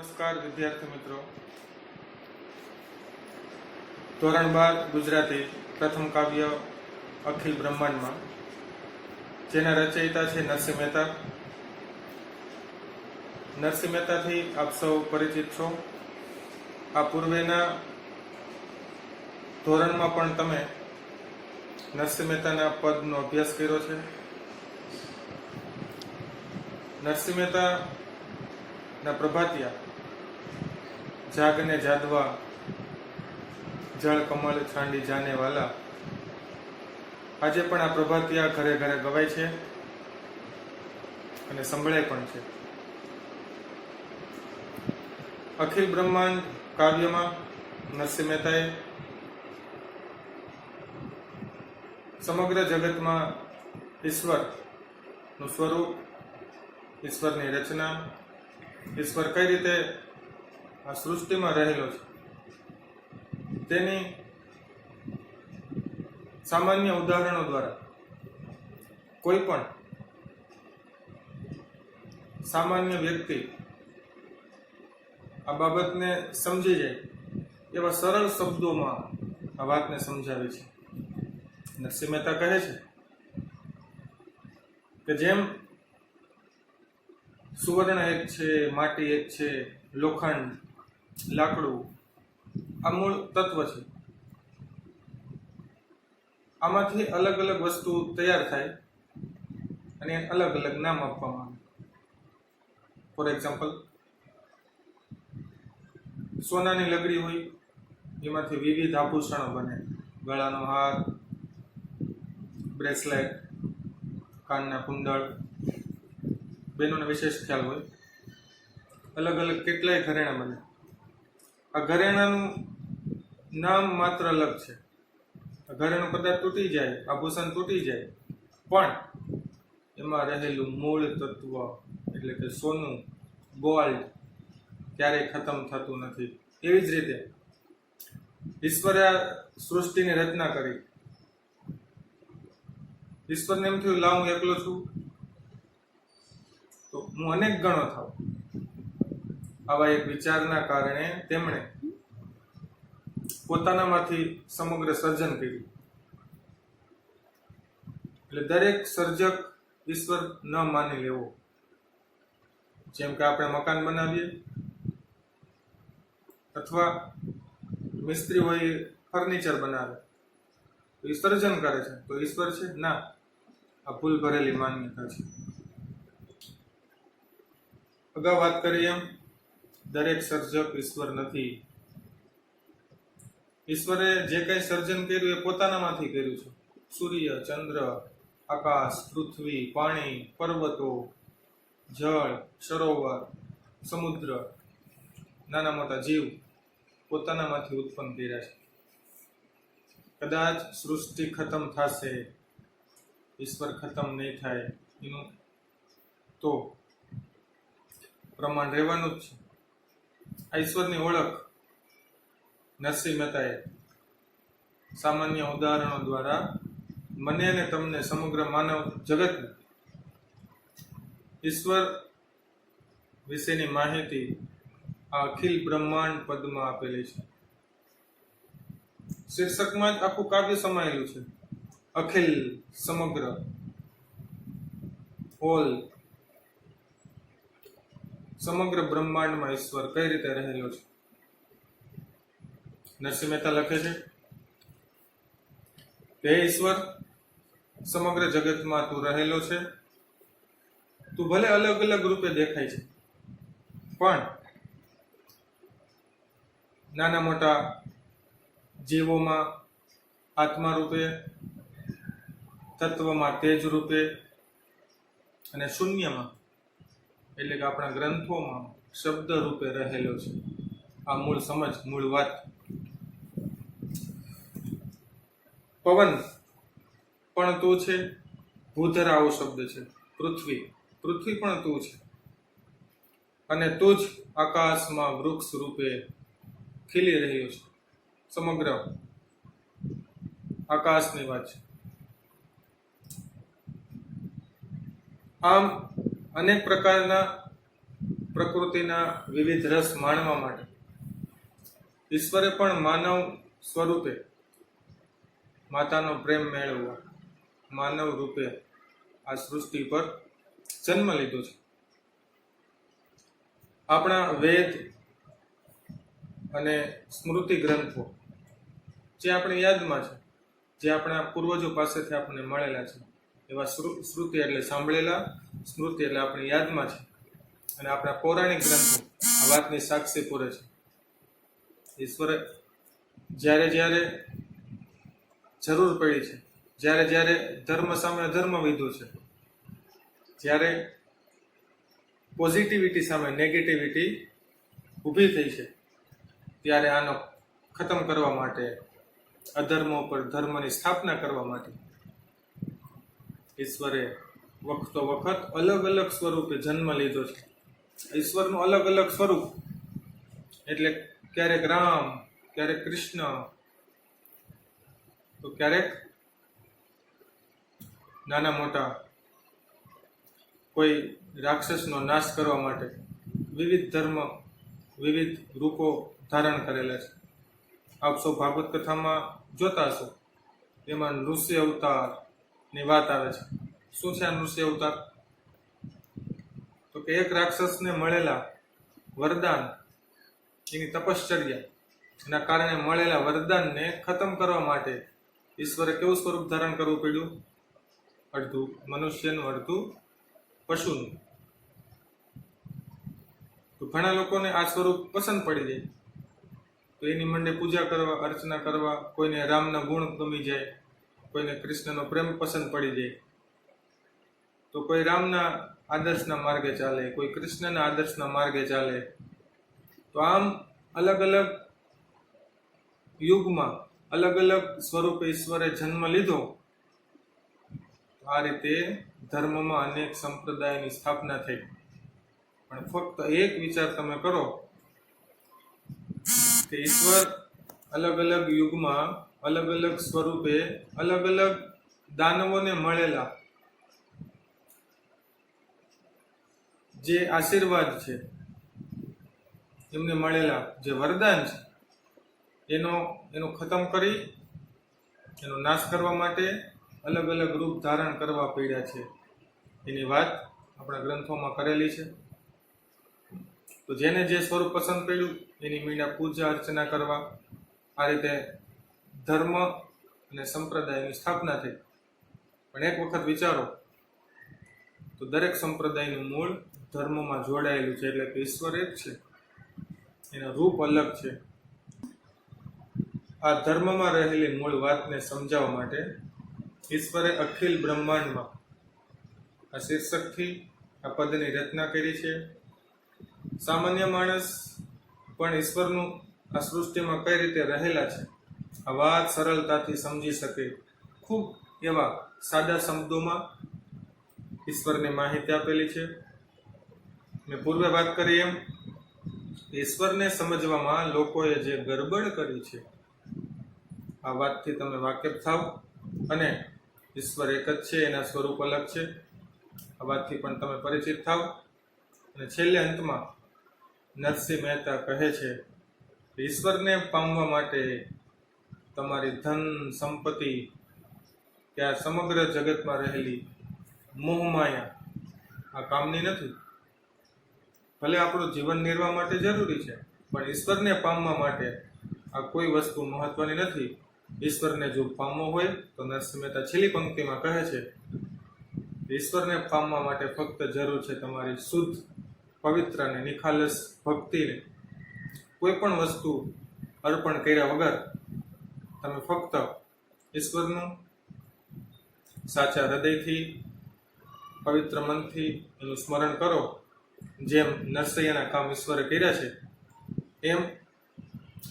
નમસ્કાર વિદ્યાર્થી મિત્રો, ધોરણ 12 ગુજરાતી પ્રથમ કાવ્ય અખિલ બ્રહ્માંડમાં જેના રચયિતા છે નરસિંહ મહેતા. નરસિંહ મહેતાથી આપ સૌ પરિચિત છો. આ પૂર્વેના ધોરણમાં પણ તમે નરસિંહ મહેતાના પદનો અભ્યાસ કર્યો છે. નરસિંહ મહેતાના પ્રભાતિયા જાગને જાદવા જળ કમળ છાંડી જાને વાલા આજે પણ આ પ્રભાતિયા ઘરે ઘરે ગવાય છે અને સંભળાય પણ છે. અખિલ બ્રહ્માંડ કાવ્યમાં નરસિંહ મહેતાએ સમગ્ર જગતમાં ઈશ્વરનું સ્વરૂપ, ઈશ્વરની રચના, ઈશ્વર કઈ રીતે આ સૃષ્ટિમાં રહેલો છે તેની સામાન્ય ઉદાહરણો દ્વારા કોઈ પણ સામાન્ય વ્યક્તિ આ બાબતને સમજી જાય એવા સરળ શબ્દોમાં આ વાતને સમજાવે છે. નરસિંહ મહેતા કહે છે કે જેમ સુવર્ણ એક છે, માટી એક છે, લોખંડ, લાકડું આ મૂળ તત્વ છે. આમાંથી અલગ અલગ વસ્તુ તૈયાર થાય અને અલગ અલગ નામ આપવામાં આવે. ફોર એક્ઝામ્પલ, સોનાની લગડી હોય એમાંથી વિવિધ આભૂષણો બને. ગળાનો હાર, બ્રેસલેટ, કાનના કુંડળ, બેનોને વિશેષ ખ્યાલ હોય. અલગ અલગ કેટલાય ઘરેણા બને. આ ઘરેણાનું નામ માત્ર અલગ છે. આ ઘરેણું કદાચ તૂટી જાય, આભૂષણ તૂટી જાય, પણ એમાં રહેલું મૂળ તત્વ એટલે કે સોનું, ગોલ્ડ ક્યારેય ખતમ થતું નથી. એવી જ રીતે ઈશ્વરે આ સૃષ્ટિની રચના કરી. ઈશ્વરને એમ થયું લાવ હું એકલો છું તો હું અનેક ગણો થાવ. આવા એક વિચારના કારણે તેમણે પોતાનામાંથી સમગ્ર સર્જન કર્યું. એટલે દરેક સર્જક ઈશ્વર ન માની લેવો. જેમ કે આપણે મકાન બનાવીએ અથવા મિસ્ત્રી હોય ફર્નિચર બનાવે તો એ સર્જન કરે છે તો ઈશ્વર છે? ના, આ ભૂલ ભરેલી માન્યતા છે. અગાઉ વાત કરી એમ દરેક સર્જક ઈશ્વર નથી. ઈશ્વરે જે કંઈ સર્જન કર્યું એ પોતાનામાંથી કર્યું છે. સૂર્ય, ચંદ્ર, આકાશ, પૃથ્વી, પાણી, પર્વતો, જળ, સરોવર, સમુદ્ર, નાના મોટા જીવ પોતાનામાંથી ઉત્પન્ન કર્યા છે. કદાચ સૃષ્ટિ ખતમ થશે, ઈશ્વર ખતમ નહીં થાય એનું તો પ્રમાણ રહેવાનું જ છે. આ ઈશ્વરની ઓળખ નરસિંહ મહેતાએ સામાન્ય ઉદાહરણો દ્વારા મને અને તમને સમગ્ર માનવ જગતને ઈશ્વર વિશેની માહિતી આ અખિલ બ્રહ્માંડ પદમાં આપેલી છે. શીર્ષકમાં જ આખું કાવ્ય સમાયેલું છે. અખિલ, સમગ્ર, ઓલ, સમગ્ર બ્રહ્માંડમાં ઈશ્વર કઈ રીતે રહેલો છે. નરસિંહ મહેતા લખે છે કે હે ઈશ્વર, સમગ્ર જગતમાં તું રહેલો છે. તું ભલે અલગ અલગ રૂપે દેખાય છે, પણ નાના મોટા જીવોમાં આત્મા રૂપે, તત્વમાં તેજ રૂપે અને શૂન્યમાં એટલે કે આપણા ગ્રંથોમાં શબ્દ રૂપે રહેલો છે. આ મૂળ સમજ, મૂળ વાત. પવન પણ તું છે. ભૂધરા આવો શબ્દ છે. પૃથ્વી પણ તું છે. અને તું જ આકાશમાં વૃક્ષ રૂપે ખીલી રહ્યો છે. સમગ્ર આકાશની વાત છે. આમ અનેક પ્રકારના પ્રકૃતિના વિવિધ રસ માણવા માટે ઈશ્વરે પણ માનવ સ્વરૂપે માતાનો પ્રેમ મેળવવા માનવ રૂપે આ સૃષ્ટિ પર જન્મ લીધો છે. આપણા વેદ અને સ્મૃતિ ગ્રંથો જે આપણી યાદમાં છે, જે આપણા પૂર્વજો પાસેથી આપણને મળેલા છે, એવા શ્રુતિ એટલે સાંભળેલા, સ્મૃતિ એટલે આપણી યાદમાં છે, અને આપણા પૌરાણિક ગ્રંથો આ વાતની સાક્ષી પૂરે છે. ઈશ્વરે જ્યારે જ્યારે જરૂર પડી છે, જ્યારે જ્યારે ધર્મ સામે અધર્મ વિધું છે, જ્યારે પોઝિટિવિટી સામે નેગેટિવિટી ઊભી થઈ છે, ત્યારે આનો ખતમ કરવા માટે, અધર્મો પર ધર્મની સ્થાપના કરવા માટે ઈશ્વરે વખતો વખત અલગ અલગ સ્વરૂપે જન્મ લીધો છે. ઈશ્વરનું અલગ અલગ સ્વરૂપ એટલે ક્યારેક રામ, ક્યારેક કૃષ્ણ, તો ક્યારેક નાના મોટા કોઈ રાક્ષસનો નાશ કરવા માટે વિવિધ ધર્મ, વિવિધ રૂપો ધારણ કરેલા છે. આપ સૌ ભાગવત કથામાં જોતા હશો, એમાં નૃસિંહ અવતારની વાત આવે છે. શું છે આ નૃસિંહ અવતાર? તો કે એક રાક્ષસને મળેલા વરદાન, એની તપશ્ચર્યા, એના કારણે મળેલા વરદાનને ખતમ કરવા માટે ઈશ્વરે કેવું સ્વરૂપ ધારણ કરવું પડ્યું? અડધું મનુષ્યનું, અડધું પશુનું. તો ઘણા લોકોને આ સ્વરૂપ પસંદ પડી જાય, તો એની મંડે પૂજા કરવા, અર્ચના કરવા. કોઈને રામના ગુણ ગમી જાય, કોઈને કૃષ્ણનો પ્રેમ પસંદ પડી જાય, તો કોઈ રામના આદર્શના માર્ગે ચાલે, કોઈ કૃષ્ણના આદર્શના માર્ગે ચાલે. તો આમ અલગ અલગ યુગમાં અલગ અલગ સ્વરૂપે ઈશ્વરે જન્મ લીધો. આ રીતે ધર્મમાં અનેક સંપ્રદાયની સ્થાપના થઈ. પણ ફક્ત એક વિચાર તમે કરો કે ઈશ્વર અલગ અલગ યુગમાં અલગ અલગ સ્વરૂપે અલગ અલગ દાનવોને મળેલા જે આશીર્વાદ છે, એમને મળેલા જે વરદાન છે, એનો ખતમ કરી, એનો નાશ કરવા માટે અલગ અલગ રૂપ ધારણ કરવા પડ્યા છે. એની વાત આપણા ગ્રંથોમાં કરેલી છે. તો જેને જે સ્વરૂપ પસંદ પડ્યું એની મીંડા પૂજા અર્ચના કરવા, આ રીતે ધર્મ અને સંપ્રદાયની સ્થાપના થઈ. પણ એક વખત વિચારો તો દરેક સંપ્રદાયનું મૂળ ધર્મમાં જોડાયેલું છે, એટલે કે ઈશ્વર એક છે, એના રૂપ અલગ છે. આ ધર્મમાં રહેલી મૂળ વાતને સમજાવવા માટે ઈશ્વરે અખિલ બ્રહ્માંડમાં આ શીર્ષકથી આ પદની રચના કરી છે. સામાન્ય માણસ પણ ઈશ્વરનું આ સૃષ્ટિમાં કઈ રીતે રહેલા છે આ વાત સરળતાથી સમજી શકે, ખૂબ એવા સાદા શબ્દોમાં ઈશ્વરની માહિતી આપેલી છે. મેં પૂર્વે વાત કરી એમ ઈશ્વરને સમજવામાં લોકોએ જે ગરબડ કરી છે, આ વાતથી તમે વાકેફ થાવ, અને ઈશ્વર એક જ છે, એના સ્વરૂપ અલગ છે, આ વાતથી પણ તમે પરિચિત થાવ. અને છેલ્લે અંતમાં નરસિંહ મહેતા કહે છે કે ઈશ્વરને પામવા માટે તમારી ધન સંપત્તિ કે આ સમગ્ર જગતમાં રહેલી મોહમાયા આ કામની નથી. ભલે આપણું જીવન નિર્વાહ માટે જરૂરી છે, પણ ઈશ્વરને પામવા માટે આ કોઈ વસ્તુ મહત્વની નથી. ઈશ્વરને જો પામવો હોય તો નરસિંહ મહેતા છેલ્લી પંક્તિમાં કહે છે ઈશ્વરને પામવા માટે ફક્ત જરૂર છે તમારી શુદ્ધ, પવિત્ર અને નિખાલસ ભક્તિને. કોઈ પણ વસ્તુ અર્પણ કર્યા વગર તમે ફક્ત ઈશ્વરનું સાચા હૃદયથી, પવિત્ર મનથી એનું સ્મરણ કરો, જેમ નરસૈયાના કામ ઈશ્વરે કર્યા છે, એમ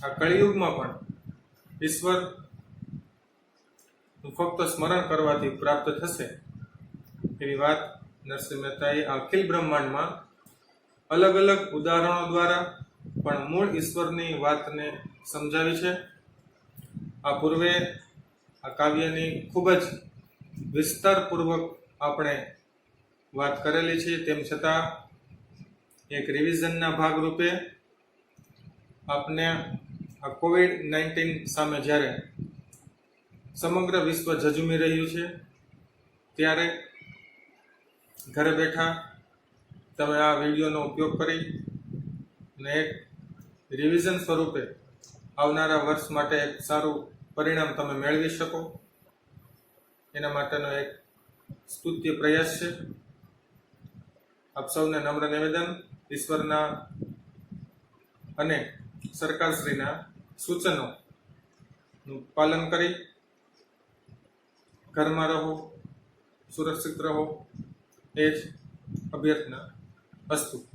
આ કળિયુગમાં પણ ઈશ્વર ફક્ત સ્મરણ કરવાથી પ્રાપ્ત થશે. એવી વાત નરસિંહ મહેતાએ અખિલ બ્રહ્માંડમાં અલગ અલગ ઉદાહરણો દ્વારા પણ મૂળ ઈશ્વરની વાતને સમજાવી છે. આ પૂર્વે આ કાવ્યની ખૂબ જ વિસ્તારપૂર્વક આપણે વાત કરેલી છે. તેમ છતાં એક રિવિઝનના ભાગરૂપે આપને આ COVID-19 સામે જ્યારે સમગ્ર વિશ્વ ઝઝૂમી રહ્યું છે ત્યારે ઘરે બેઠા તમે આ વિડીયોનો ઉપયોગ કરી અને એક રિવિઝન સ્વરૂપે આવનારા વર્ષ માટે એક સારું પરિણામ તમે મેળવી શકો એના માટેનો એક સ્તુત્ય પ્રયાસ છે. આપ સૌને નમ્ર નિવેદન, ઈશ્વરના અને સરકારશ્રીના સૂચનોનું પાલન કરી ઘરમાં રહો, સુરક્ષિત રહો, એ જ અભ્યર્થના. અસ્તુ.